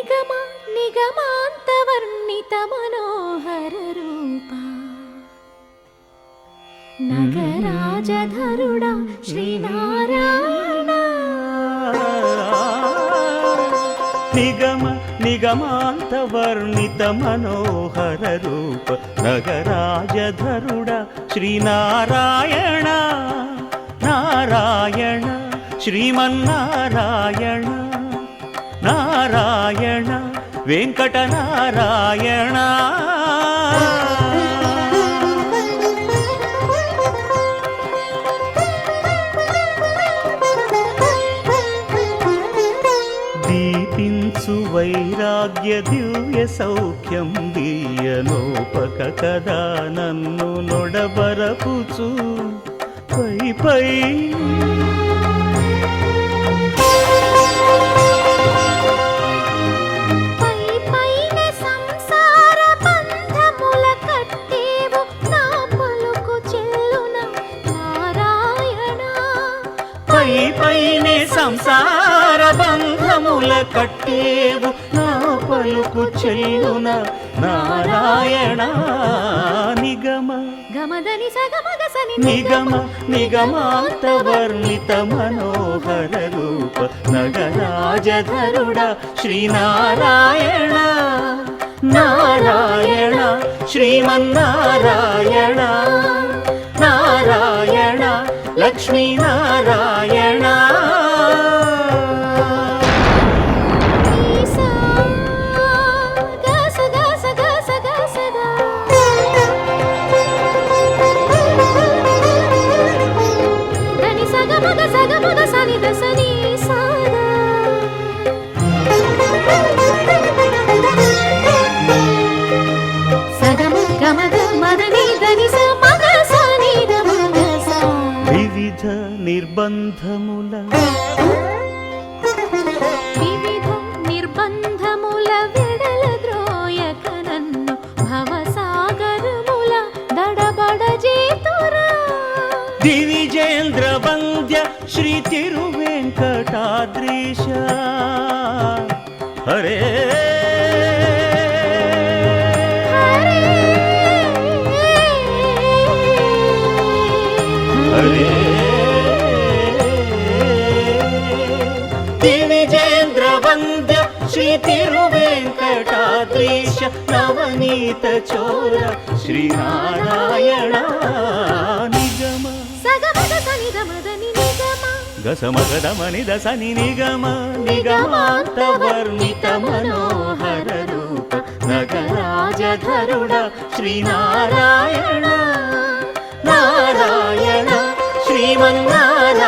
నిగమ నిగమాంతవర్ణిత మనోహర రూప నగరాజధరుడా శ్రీనారాయణ. నిగమ నిగమాంతవర్ణిత మనోహర రూప నగరాజధరుడా శ్రీనారాయణ. నారాయణ శ్రీమన్నారాయణ నారాయణ వెంకటనారాయణ. దీపించు వైరాగ్య దివ్య సౌఖ్యం దీయనోపక కదా నన్ను నొడబరపుచు పై పై పైనే సంసార బంధముల కట్టేవు నా పలుకు చెల్లున నారాయణ. నిగమ గమదని సగమగసని నిగమ నిగమాంతవర్ణిత మనోహర రూప నగరాజధరుడా శ్రీనారాయణ. నారాయణ శ్రీమన్నారాయణ నారాయణ లక్ష్మీనారాయణ. వివిధ నిర్బంధముల వెడల ద్రోయక నన్ను భవసాగరముల దడబడ చేతురా. దివిజేంద్ర వంద్య శ్రీ తిరువెంకటాద్రీశ హరే హరే. దివిజేంద్ర వంద్య శ్రీ తిరువెంకటాద్రీశ నవనీత చోర శ్రీనారాయణ. నిగమ గసమగదమని దసని నిగమ నిగమాంతవర్ణిత మనోహర రూప నగరాజధరుడా శ్రీనారాయణ. నారాయణ శ్రీమన్నారాయణ